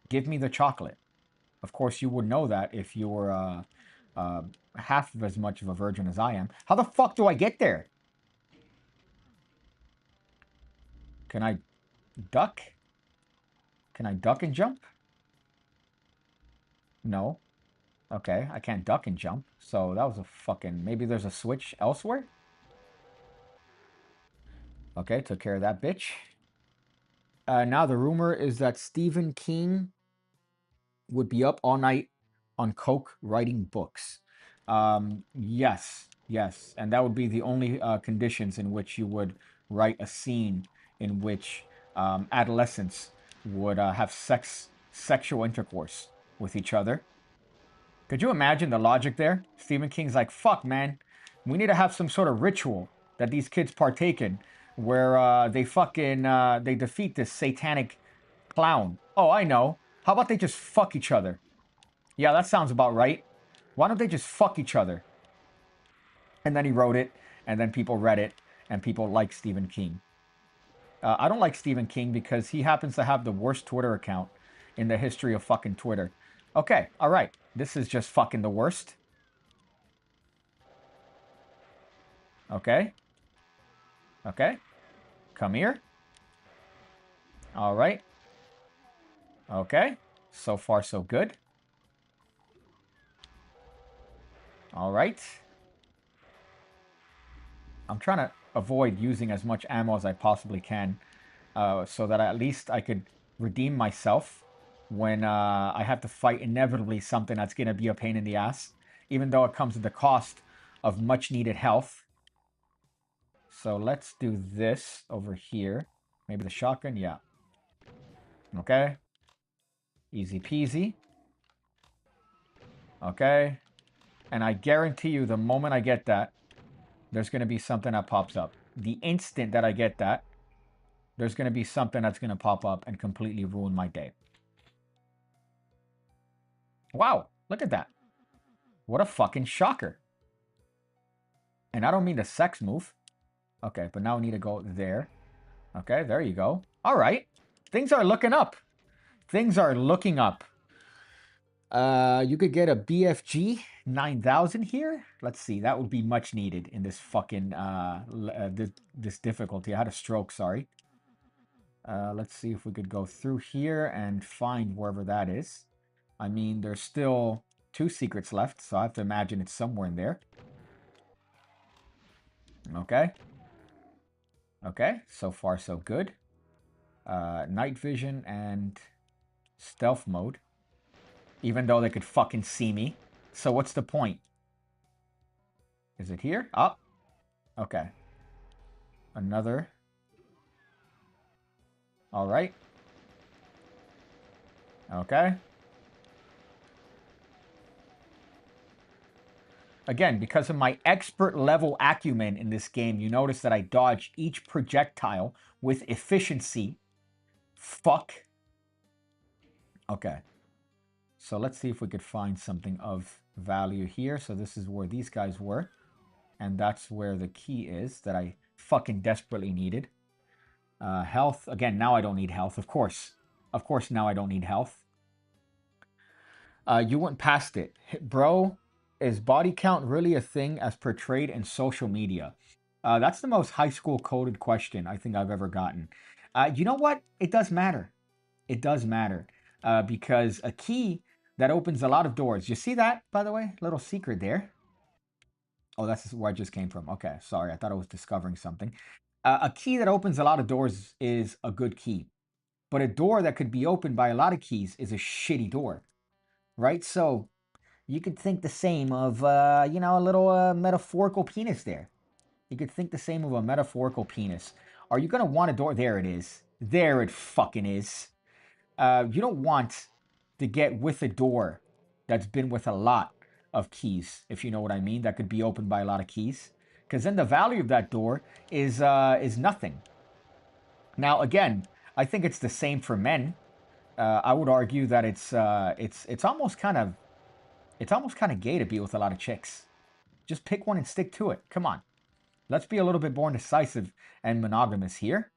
Give me the chocolate. Of course, you would know that if you were half of as much of a virgin as I am. How the fuck do I get there? Can I duck? Can I duck and jump? No. Okay, I can't duck and jump. So that was a fucking... Maybe there's a switch elsewhere? Okay, took care of that bitch. Now the rumor is that Stephen King would be up all night on coke writing books. Yes, yes, and that would be the only conditions in which you would write a scene in which adolescents would have sexual intercourse with each other. Could you imagine the logic there? Stephen King's like, fuck, man, we need to have some sort of ritual that these kids partake in where they defeat this satanic clown. Oh, I know. How about they just fuck each other? Yeah, that sounds about right. Why don't they just fuck each other? And then he wrote it, and then people read it, and people like Stephen King. I don't like Stephen King because he happens to have the worst Twitter account in the history of fucking Twitter. Okay, all right. This is just fucking the worst. Okay. Okay. Come here. All right. Okay. So far, so good. All right. I'm trying to avoid using as much ammo as I possibly can so that at least I could redeem myself when I have to fight inevitably something that's going to be a pain in the ass, even though it comes at the cost of much needed health. So let's do this over here. Maybe the shotgun, yeah. Okay. Easy peasy. Okay. And I guarantee you the moment I get that, there's going to be something that pops up. The instant that I get that, there's going to be something that's going to pop up and completely ruin my day. Wow, look at that. What a fucking shocker. And I don't mean the sex move. Okay, but now we need to go there. Okay, there you go. All right. Things are looking up. Things are looking up. You could get a BFG 9000 here. Let's see. That would be much needed in this fucking this difficulty. I had a stroke, sorry. Let's see if we could go through here and find wherever that is. I mean, there's still 2 secrets left, so I have to imagine it's somewhere in there. Okay. Okay, so far so good. Night vision and stealth mode. Even though they could fucking see me. So what's the point? Is it here? Oh. Okay. Another. All right. Okay. Again, because of my expert level acumen in this game, you notice that I dodge each projectile with efficiency. Fuck. Okay. So let's see if we could find something of value here. So this is where these guys were. And that's where the key is that I fucking desperately needed. Health. Again, now I don't need health. Of course. Of course, now I don't need health. You went past it. Bro, is body count really a thing as portrayed in social media? That's the most high school coded question I think I've ever gotten. You know what? It does matter. It does matter. Because a key that opens a lot of doors. You see that, by the way? Little secret there. Oh, that's where I just came from. Okay, sorry. I thought I was discovering something. A key that opens a lot of doors is a good key. But a door that could be opened by a lot of keys is a shitty door, right? So you could think the same of, a little metaphorical penis there. You could think the same of a metaphorical penis. Are you going to want a door? There it is. There it fucking is. You don't want to get with a door that's been with a lot of keys, if you know what I mean, that could be opened by a lot of keys. Because then the value of that door is nothing. Now, again, I think it's the same for men. I would argue that it's almost kind of gay to be with a lot of chicks. Just pick one and stick to it. Come on, let's be a little bit more decisive and monogamous here.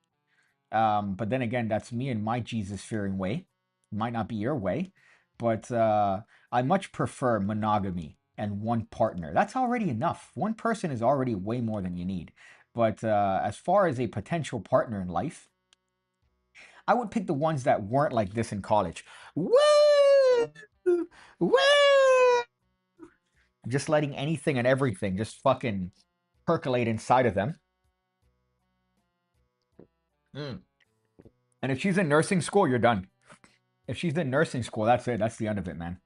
But then again, that's me and my Jesus-fearing way. Might not be your way, but I much prefer monogamy and one partner. That's already enough. One person is already way more than you need. But as far as a potential partner in life, I would pick the ones that weren't like this in college. Woo! Woo! just letting anything and everything just fucking percolate inside of them. And if she's in nursing school, you're done. If she's in nursing school, that's it. That's the end of it, man.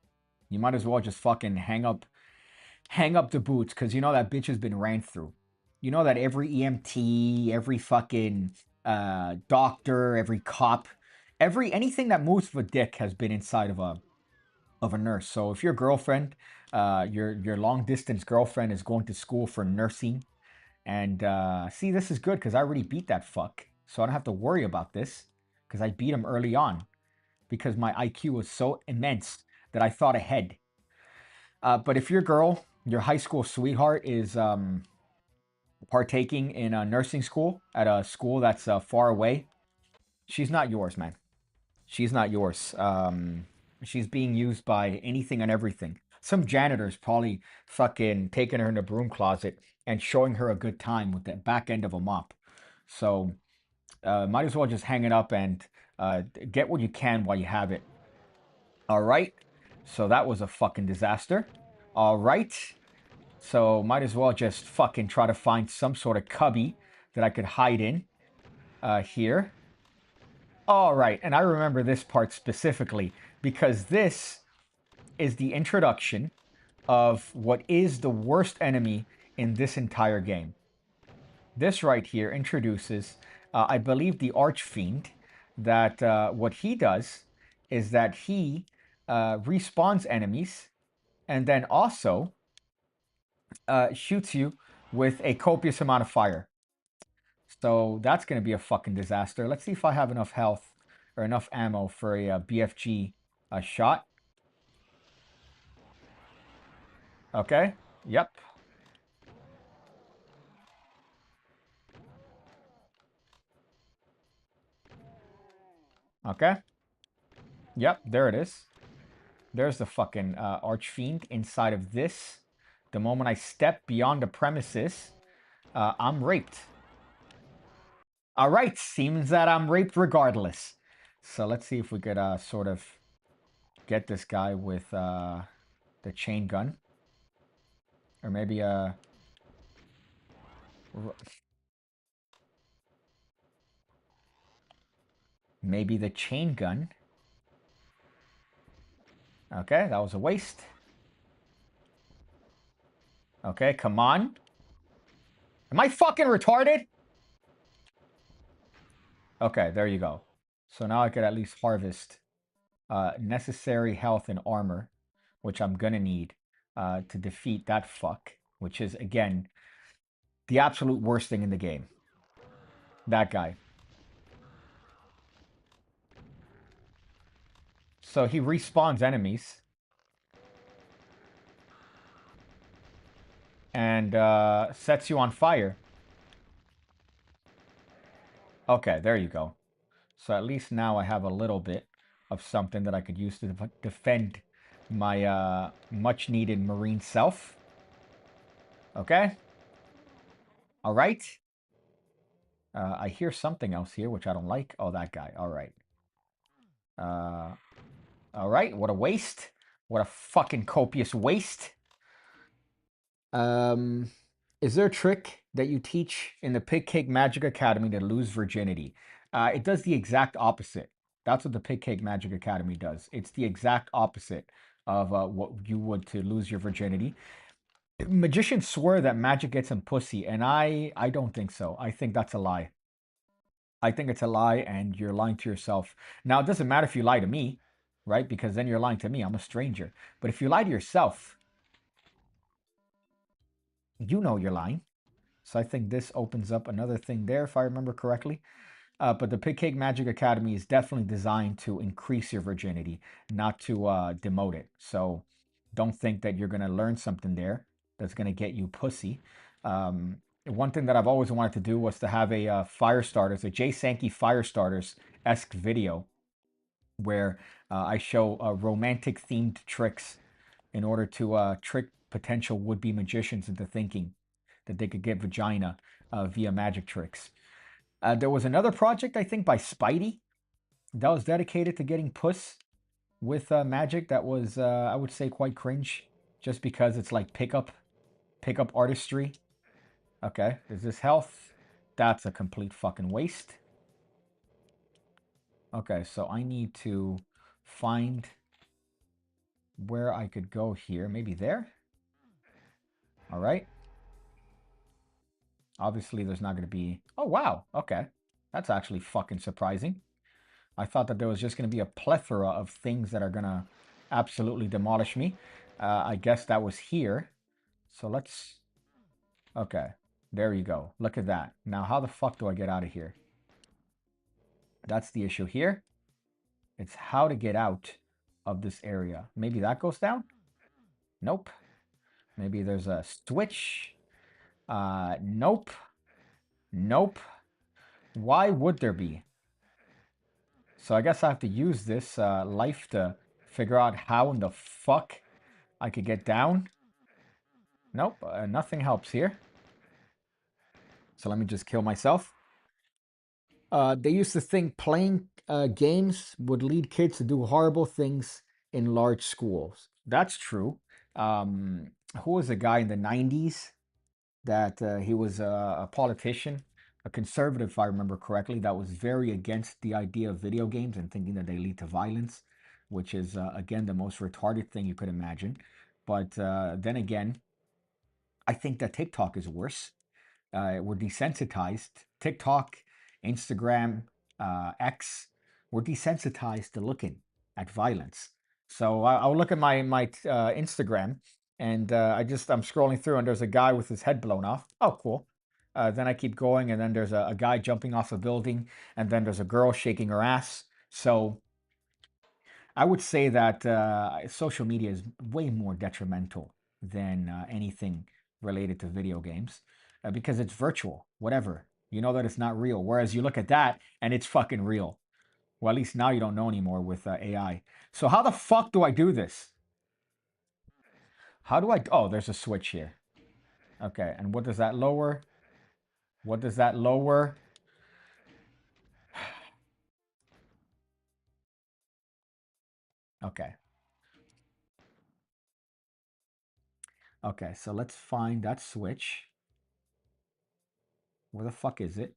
You might as well just fucking hang up the boots, because you know that bitch has been ran through. You know that every EMT, every fucking doctor, every cop, anything that moves with a dick has been inside of a nurse. So if your girlfriend, your long distance girlfriend is going to school for nursing, and see, this is good because I already beat that fuck, so I don't have to worry about this because I beat him early on because my IQ was so immense that I thought ahead. But if your girl, your high school sweetheart, is partaking in a nursing school at a school that's far away, she's not yours, man. She's not yours. She's being used by anything and everything. Some janitor's probably fucking taking her in the broom closet and showing her a good time with the back end of a mop. So might as well just hang it up and get what you can while you have it. All right. So that was a fucking disaster. All right. So might as well just fucking try to find some sort of cubby that I could hide in here. All right. And I remember this part specifically because this is the introduction of what is the worst enemy in this entire game. This right here introduces, I believe, the Archfiend, that what he does is that he respawns enemies and then also shoots you with a copious amount of fire. So that's going to be a fucking disaster. Let's see if I have enough health or enough ammo for a BFG shot. Okay. Yep. Okay. Yep. There it is. There's the fucking Archfiend inside of this. The moment I step beyond the premises, I'm raped. All right. Seems that I'm raped regardless. So let's see if we could sort of get this guy with the chain gun. Or maybe maybe the chain gun. Okay, that was a waste. Okay, come on. Am I fucking retarded? Okay, there you go. So now I could at least harvest necessary health and armor, which I'm gonna need to defeat that fuck, which is, again, the absolute worst thing in the game. That guy. So he respawns enemies. And sets you on fire. Okay, there you go. So at least now I have a little bit of something that I could use to defend my much needed marine self. Okay. All right. I hear something else here, which I don't like. Oh, that guy. All right. All right. What a waste. What a fucking copious waste. Is there a trick that you teach in the PigCake Magic Academy to lose virginity? It does the exact opposite. That's what the PigCake Magic Academy does. It's the exact opposite of what you would to lose your virginity. Magicians swear that magic gets them pussy, and I don't think so. I think that's a lie. I think it's a lie, and you're lying to yourself. Now, it doesn't matter if you lie to me, right? Because then you're lying to me. I'm a stranger. But if you lie to yourself, you know you're lying. So I think this opens up another thing there, if I remember correctly. But the PigCake Magic Academy is definitely designed to increase your virginity, not to demote it. So don't think that you're going to learn something there that's going to get you pussy. One thing that I've always wanted to do was to have a fire starters, a Jay Sankey fire starters-esque video where I show romantic themed tricks in order to trick potential would-be magicians into thinking that they could get vagina via magic tricks. There was another project, I think, by Spidey that was dedicated to getting puss with magic that was, I would say, quite cringe. just because it's like pickup artistry. Okay, is this health? That's a complete fucking waste. Okay, so I need to find where I could go here. Maybe there? All right. Obviously, there's not going to be... Oh, wow. Okay. That's actually fucking surprising. I thought that there was just going to be a plethora of things that are going to absolutely demolish me. I guess that was here. So let's... Okay. There you go. Look at that. Now, how the fuck do I get out of here? That's the issue here. It's how to get out of this area. Maybe that goes down? Nope. Maybe there's a switch. Nope. Nope. Why would there be? So I guess I have to use this life to figure out how in the fuck I could get down. Nope, nothing helps here. So let me just kill myself. They used to think playing games would lead kids to do horrible things in large schools. That's true. Who was a guy in the 90s that he was a politician, a conservative, if I remember correctly, that was very against the idea of video games and thinking that they lead to violence, which is, again, the most retarded thing you could imagine. But then again, I think that TikTok is worse. We're desensitized. TikTok, Instagram, X, we're desensitized to looking at violence. So I'll look at my Instagram, and I'm scrolling through, and there's a guy with his head blown off. Oh, cool. Then I keep going, and then there's a guy jumping off a building, and then there's a girl shaking her ass. So I would say that social media is way more detrimental than anything related to video games because it's virtual, whatever. You know that it's not real. Whereas you look at that and it's fucking real. Well, at least now you don't know anymore with AI. So how the fuck do I do this? How do I... Oh, there's a switch here. Okay, and what does that lower? What does that lower? Okay. Okay, so let's find that switch. Where the fuck is it?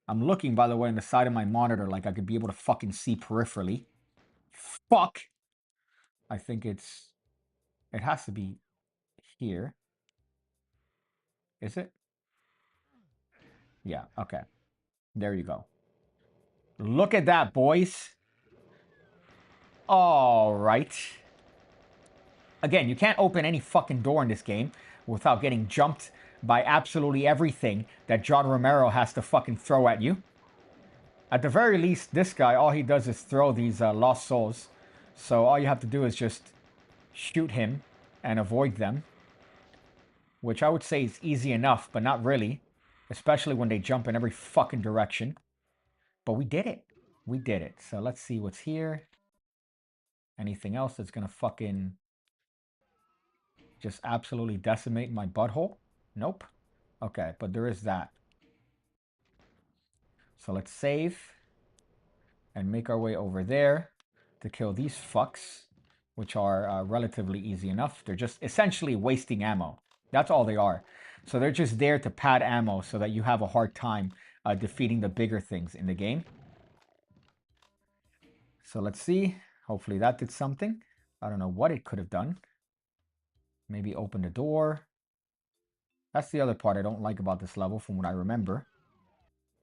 I'm looking, by the way, on the side of my monitor like I could be able to fucking see peripherally. Fuck! I think it has to be here. Is it? Yeah, okay. There you go. Look at that, boys. All right. Again, you can't open any fucking door in this game without getting jumped by absolutely everything that John Romero has to fucking throw at you. At the very least, this guy, all he does is throw these lost souls. So all you have to do is just shoot him and avoid them. Which I would say is easy enough, but not really. Especially when they jump in every fucking direction. But we did it. We did it. So let's see what's here. Anything else that's gonna fucking just absolutely decimate my butthole? Nope. Okay, but there is that. So let's save and make our way over there to kill these fucks, which are relatively easy enough. They're just essentially wasting ammo. That's all they are. So they're just there to pad ammo so that you have a hard time defeating the bigger things in the game. So let's see. Hopefully that did something. I don't know what it could have done. Maybe open the door. That's the other part I don't like about this level from what I remember.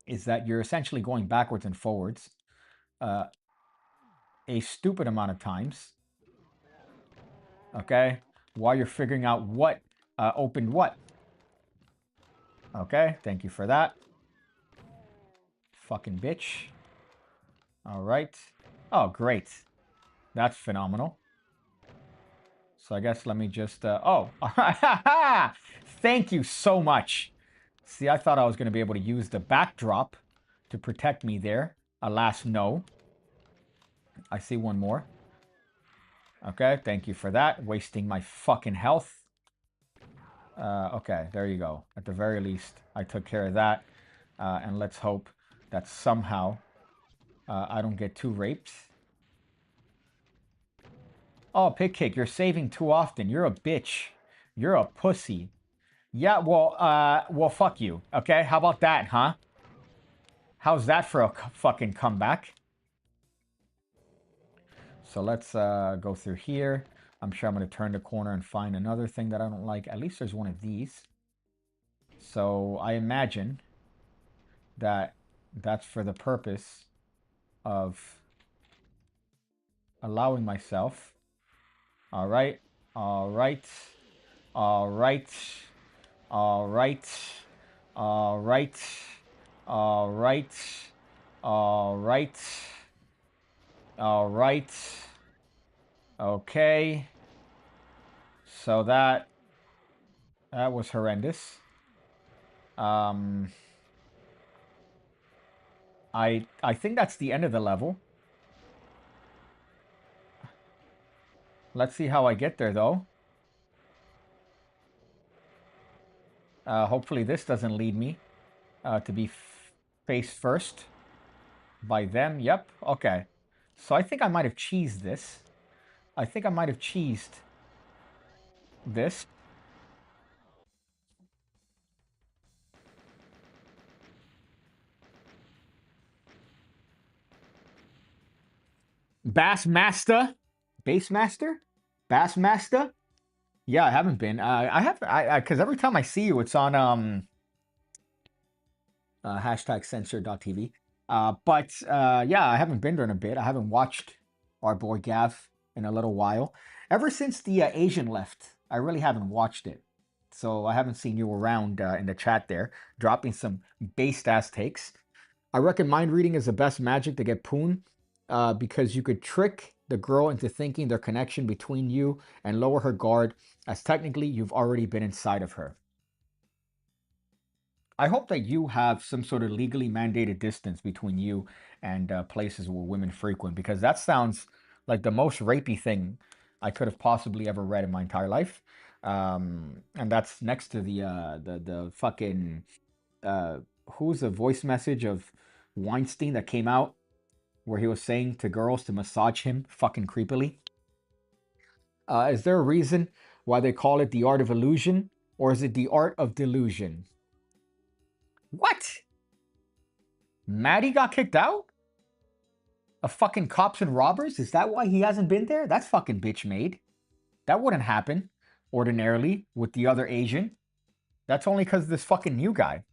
Is that you're essentially going backwards and forwards a stupid amount of times. Okay? While you're figuring out what opened what. Okay, thank you for that. Fucking bitch. All right. Oh, great. That's phenomenal. So I guess let me just... oh, thank you so much. See, I thought I was going to be able to use the backdrop to protect me there. Alas, no. I see one more. Okay, thank you for that. Wasting my fucking health. Okay, there you go. At the very least, I took care of that. And let's hope that somehow I don't get too raped. Oh, PigCake, you're saving too often. You're a bitch. You're a pussy. Yeah, well, fuck you. Okay, how about that, huh? How's that for a fucking comeback? So let's go through here. I'm sure I'm going to turn the corner and find another thing that I don't like. At least there's one of these. So I imagine that that's for the purpose of allowing myself. All right, all right, all right, all right, all right, all right, all right, all right. Okay. So that was horrendous. Um, I think that's the end of the level. Let's see how I get there though. Hopefully this doesn't lead me to be face first by them. Yep. Okay. So I think I might have cheesed this. I think I might have cheesed this. Bassmaster? Bassmaster? Bassmaster? Yeah, I haven't been. I have because every time I see you, it's on hashtag censor.tv. But yeah, I haven't been there in a bit. I haven't watched our boy Gav in a little while. Ever since the Asian left, I really haven't watched it. So I haven't seen you around in the chat there, dropping some based ass takes. I reckon mind reading is the best magic to get poon because you could trick the girl into thinking there's connection between you and lower her guard, as technically you've already been inside of her. I hope that you have some sort of legally mandated distance between you and places where women frequent, because that sounds like the most rapey thing I could have possibly ever read in my entire life. And that's next to the fucking who's the voice message of Weinstein that came out where he was saying to girls to massage him fucking creepily. Is there a reason why they call it the art of illusion, or is it the art of delusion? What? Maddie got kicked out? Of fucking cops and robbers? Is that why he hasn't been there? That's fucking bitch made. That wouldn't happen ordinarily with the other Asian. That's only because of this fucking new guy.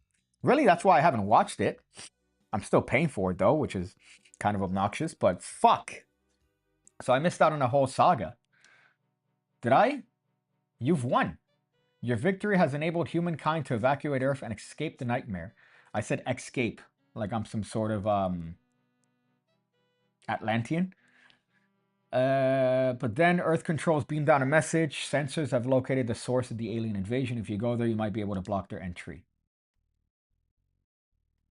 Really, that's why I haven't watched it. I'm still paying for it though, which is kind of obnoxious, but fuck. So I missed out on a whole saga. Did I? You've won. Your victory has enabled humankind to evacuate Earth and escape the nightmare. I said escape, like I'm some sort of Atlantean. But then Earth controls beam down a message. Sensors have located the source of the alien invasion. If you go there, you might be able to block their entry.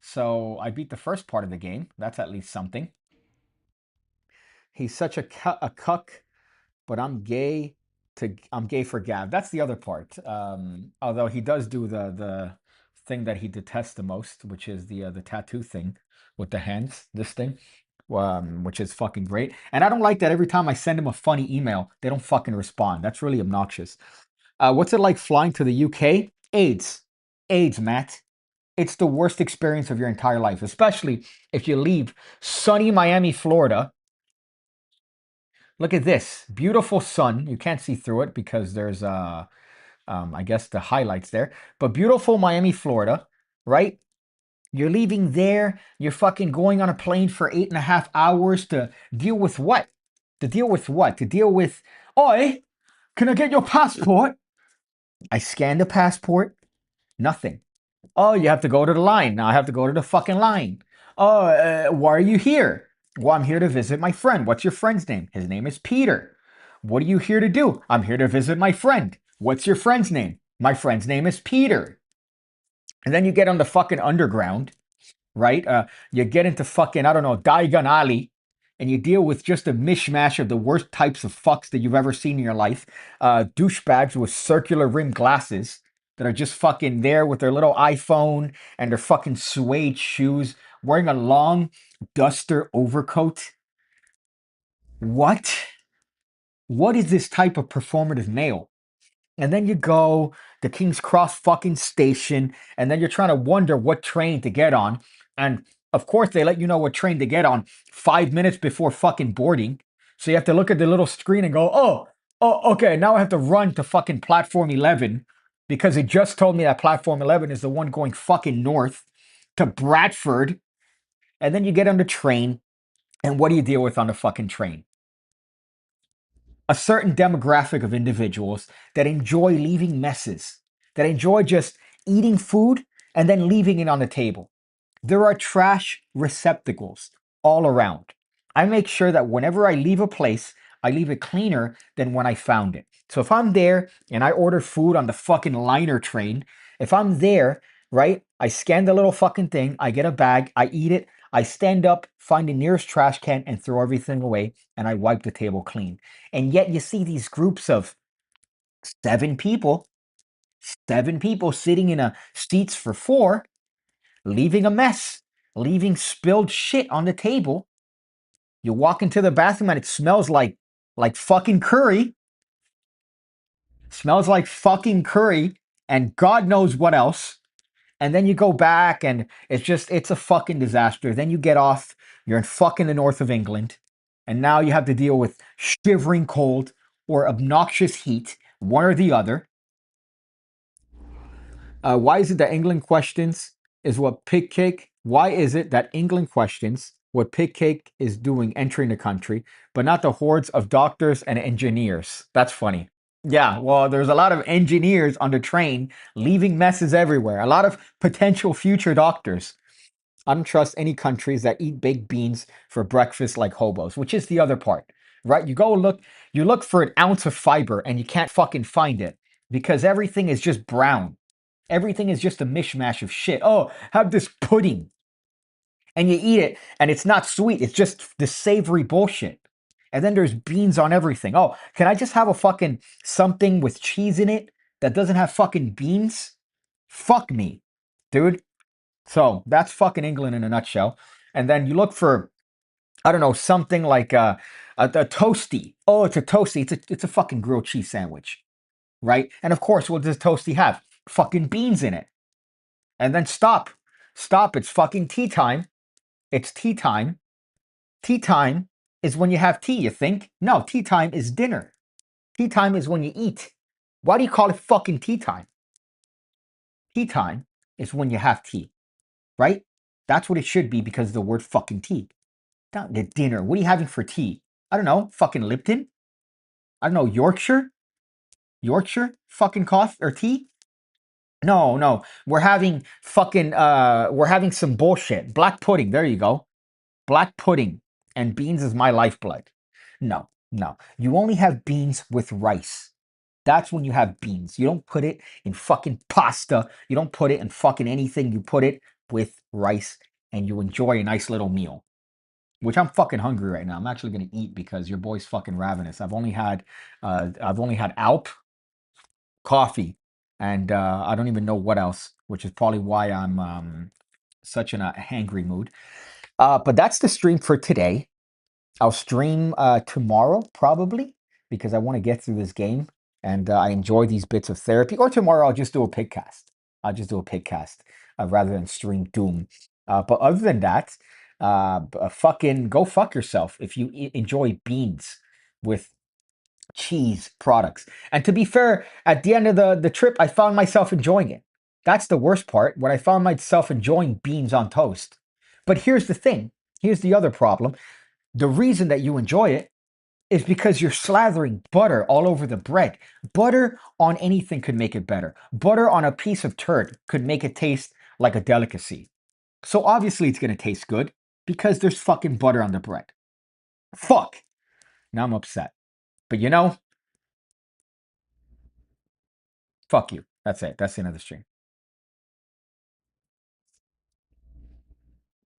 So I beat the first part of the game. That's at least something. He's such a cuck, but I'm gay I'm gay for Gav. That's the other part. Although he does do the thing that he detests the most, which is the tattoo thing with the hands. This thing. Which is fucking great. And I don't like that every time I send him a funny email, they don't fucking respond. That's really obnoxious. What's it like flying to the UK? AIDS. AIDS, Matt. It's the worst experience of your entire life, especially if you leave sunny Miami, Florida. Look at this. Beautiful sun. You can't see through it because there's, I guess, the highlights there. But beautiful Miami, Florida, right? You're leaving there. You're fucking going on a plane for 8.5 hours to deal with what? To deal with what? To deal with, oi, can I get your passport? I scanned the passport. Nothing. Oh, you have to go to the line. Now I have to go to the fucking line. Oh, why are you here? Well, I'm here to visit my friend. What's your friend's name? His name is Peter. What are you here to do? I'm here to visit my friend. What's your friend's name? My friend's name is Peter. And then you get on the fucking underground, right? You get into fucking, I don't know, Diagon Alley, and you deal with just a mishmash of the worst types of fucks that you've ever seen in your life. Douchebags with circular rim glasses that are just fucking there with their little iPhone and their fucking suede shoes, wearing a long duster overcoat. What? What is this type of performative mail? And then you go to King's Cross fucking station, and then you're trying to wonder what train to get on. And of course, they let you know what train to get on 5 minutes before fucking boarding. So you have to look at the little screen and go, oh, okay, now I have to run to fucking platform 11 because it just told me that platform 11 is the one going fucking north to Bradford. And then you get on the train, and what do you deal with on the fucking train? A certain demographic of individuals that enjoy leaving messes, that enjoy just eating food and then leaving it on the table. There are trash receptacles all around. I make sure that whenever I leave a place, I leave it cleaner than when I found it. So if I'm there and I order food on the fucking liner train, if I'm there, right, I scan the little fucking thing, I get a bag, I eat it, I stand up, find the nearest trash can and throw everything away, and I wipe the table clean. And yet you see these groups of seven people, seven people sitting in a seats for four, leaving a mess, leaving spilled shit on the table. You walk into the bathroom and it smells like fucking curry. Smells like fucking curry and God knows what else. And then you go back and it's a fucking disaster. Then you get off, you're in fucking the north of England, and now you have to deal with shivering cold or obnoxious heat, one or the other. Why is it that England questions is what PigCake? Why is it that England questions what PigCake is doing entering the country, but not the hordes of doctors and engineers? That's funny. Yeah, well, there's a lot of engineers on the train leaving messes everywhere. A lot of potential future doctors. I don't trust any countries that eat baked beans for breakfast like hobos, which is the other part, right? You look for an ounce of fiber and you can't fucking find it because everything is just brown. Everything is just a mishmash of shit. Oh, have this pudding. And you eat it and it's not sweet. It's just the savory bullshit. And then there's beans on everything. Oh, can I just have a fucking something with cheese in it that doesn't have fucking beans? Fuck me, dude. So that's fucking England in a nutshell. And then you look for, I don't know, something like a toasty. Oh, it's a toasty. It's a fucking grilled cheese sandwich, right? And of course, what does toasty have? Fucking beans in it. And then stop. It's fucking tea time. It's tea time. Tea time is when you have tea. You think? No, tea time is dinner. Tea time is when you eat. Why do you call it fucking tea time? Tea time is when you have tea, right? That's what it should be because of the word fucking tea. Not the dinner. What are you having for tea? I don't know. Fucking Lipton? I don't know. Yorkshire? Yorkshire? Fucking coffee or tea? No, no. We're having some bullshit. Black pudding. There you go. Black pudding. And beans is my lifeblood. No, no. You only have beans with rice. That's when you have beans. You don't put it in fucking pasta. You don't put it in fucking anything. You put it with rice and you enjoy a nice little meal. Which I'm fucking hungry right now. I'm actually gonna eat because your boy's fucking ravenous. I've only had Alp coffee, and I don't even know what else, which is probably why I'm such in a hangry mood. But that's the stream for today. I'll stream tomorrow probably because I want to get through this game and I enjoy these bits of therapy. Or tomorrow I'll just do a pigcast. I'll just do a pigcast rather than stream Doom. But other than that, fucking go fuck yourself if you enjoy beans with cheese products. And to be fair, at the end of the trip, I found myself enjoying it. That's the worst part, when I found myself enjoying beans on toast. But here's the thing. Here's the other problem. The reason that you enjoy it is because you're slathering butter all over the bread. Butter on anything could make it better. Butter on a piece of turd could make it taste like a delicacy. So obviously it's going to taste good because there's fucking butter on the bread. Fuck. Now I'm upset. But you know, fuck you. That's it. That's the end of the stream.